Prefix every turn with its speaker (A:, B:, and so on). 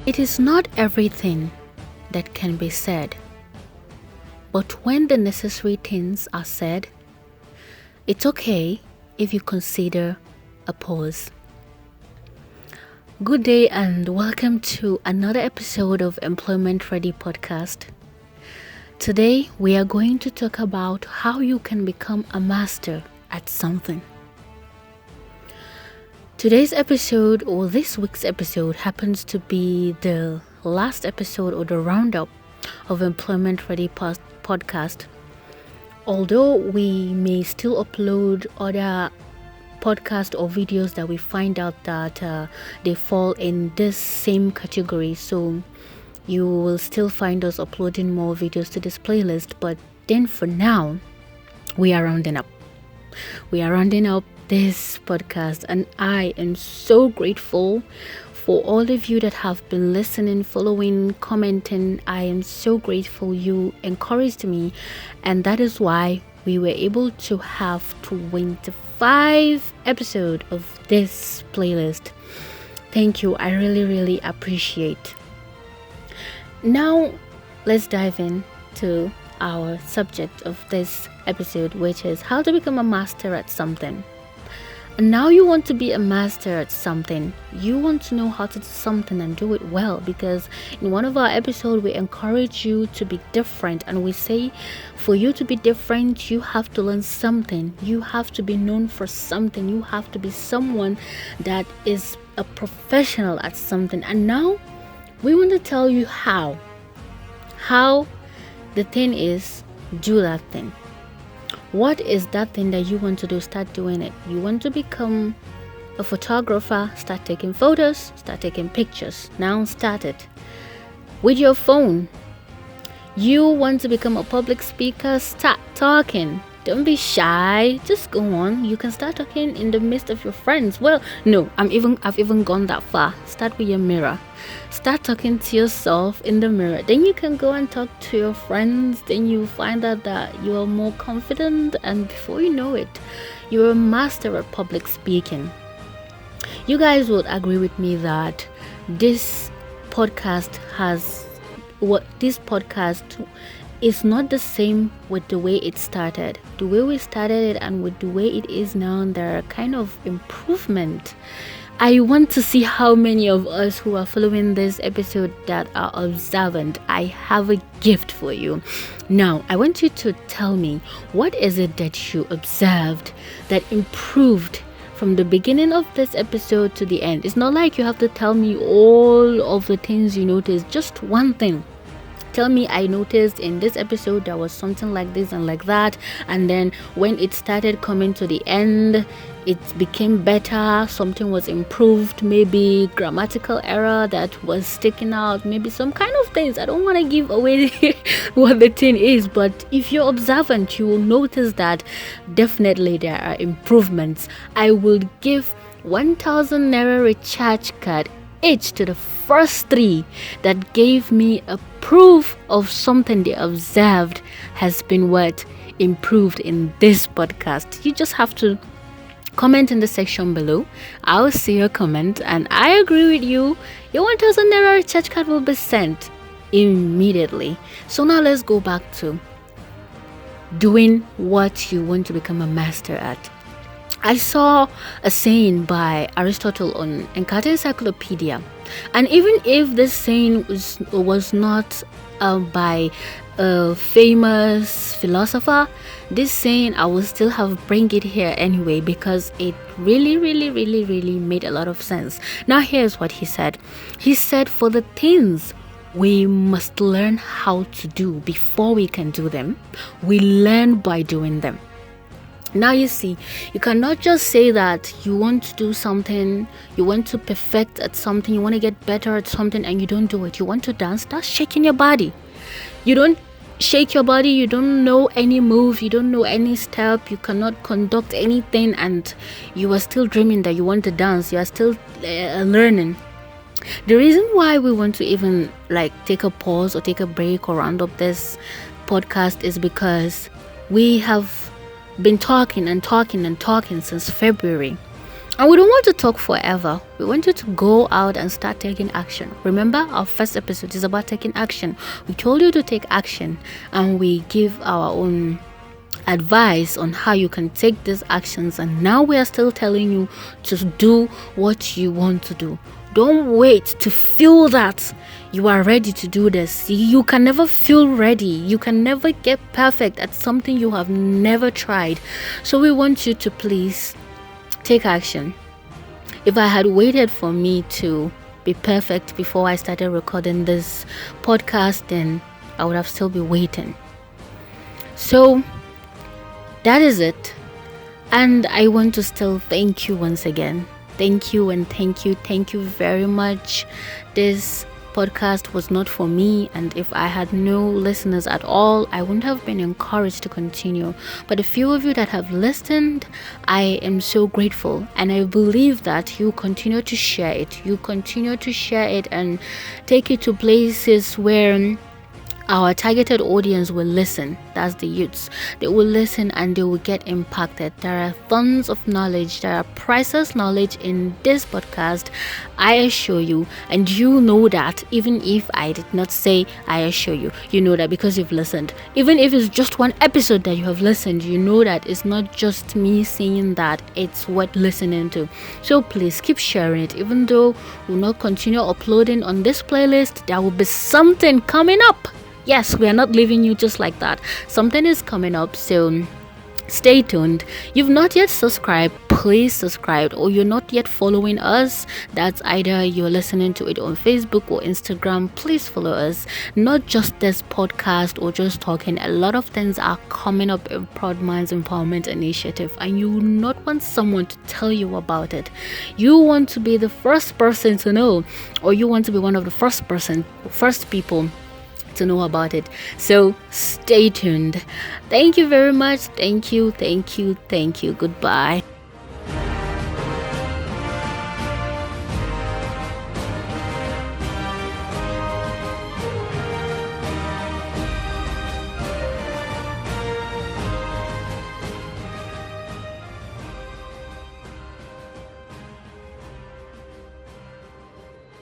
A: It is not everything that can be said, but when the necessary things are said, it's okay if you consider a pause. Good day and welcome to another episode of Employment Ready Podcast. Today we are going to talk about how you can become a master at something. Today's episode, or this week's episode, happens to be the last episode or the roundup of Employment Ready Podcast. Although we may still upload other podcasts or videos that we find out that they fall in this same category, so you will still find us uploading more videos to this playlist. But then for now, we are rounding up this podcast, and I am so grateful for all of you that have been listening, following, commenting. I am so grateful. You encouraged me, and that is why we were able to have 25 episodes of this playlist. Thank you. I really appreciate. Now let's dive into our subject of this episode, which is how to become a master at something. And now you want to be a master at something. You want to know how to do something and do it well, because in one of our episodes we encourage you to be different, and we say for you to be different you have to learn something, you have to be known for something, you have to be someone that is a professional at something. And now we want to tell you how the thing is, do that thing. What is that thing that you want to do? Start doing it. You want to become a photographer? Start taking photos, start taking pictures. Now start it with your phone. You want to become a public speaker? Start talking. Don't be shy. Just go on. You can start talking in the midst of your friends. Well, no, I've even gone that far. Start with your mirror. Start talking to yourself in the mirror. Then you can go and talk to your friends. Then you find out that you are more confident, and before you know it, you're a master at public speaking. You guys would agree with me that this podcast is not the same with the way it started. The way we started it and with the way it is now, there are kind of improvement. I want to see how many of us who are following this episode that are observant. I have a gift for you. Now, I want you to tell me, what is it that you observed that improved from the beginning of this episode to the end? It's not like you have to tell me all of the things you noticed, just one thing. Tell me, I noticed in this episode there was something like this and like that, and then when it started coming to the end, it became better, something was improved, maybe grammatical error that was sticking out, maybe some kind of things. I don't want to give away what the thing is, but if you're observant, you will notice that definitely there are improvements. I will give 1,000 Naira recharge card each to the first 3 that gave me a proof of something they observed has been improved in this podcast. You just have to comment in the section below. I'll see your comment, and I agree with you. Your 1,000 Naira recharge card will be sent immediately. So now let's go back to doing what you want to become a master at. I saw a saying by Aristotle on Encarta Encyclopedia, and even if this saying was not by a famous philosopher, this saying I will still bring it here anyway, because it really made a lot of sense. Now here's what he said. He said, for the things we must learn how to do before we can do them, we learn by doing them. Now you see, you cannot just say that you want to do something, you want to perfect at something, you want to get better at something, and you don't do it. You want to dance, start shaking your body. You don't shake your body, you don't know any move, you don't know any step, you cannot conduct anything, and you are still dreaming that you want to dance, you are still learning. The reason why we want to even take a pause or take a break or round up this podcast is because we have been talking since February And we don't want to talk forever. We want you to go out and start taking action. Remember, our first episode is about taking action. We told you to take action, and we give our own advice on how you can take these actions, and now we are still telling you to do what you want to do. Don't wait to feel that you are ready to do this. You can never feel ready. You can never get perfect at something you have never tried. So we want you to please take action. If I had waited for me to be perfect before I started recording this podcast, then I would have still been waiting. So that is it. And I want to still thank you once again. Thank you and thank you. Thank you very much. This podcast was not for me, and if I had no listeners at all, I wouldn't have been encouraged to continue. But a few of you that have listened, I am so grateful, and I believe that you continue to share it. You continue to share it and take it to places where our targeted audience will listen. That's the youths. They will listen and they will get impacted. There are tons of knowledge, there are priceless knowledge in this podcast, I assure you. And you know that, even if I did not say I assure you, you know that because you've listened. Even if it's just one episode that you have listened, you know that it's not just me saying that, it's worth listening to. So please keep sharing it. Even though we'll not continue uploading on this playlist, there will be something coming up. Yes, we are not leaving you just like that. Something is coming up, so stay tuned. You've not yet subscribed, please subscribe. Or you're not yet following us, that's either you're listening to it on Facebook or Instagram, please follow us. Not just this podcast or just talking. A lot of things are coming up in Proud Minds Empowerment Initiative, and you will not want someone to tell you about it. You want to be the first person to know, or you want to be one of the first people to know about it. So stay tuned. Thank you very much. Thank you. Goodbye.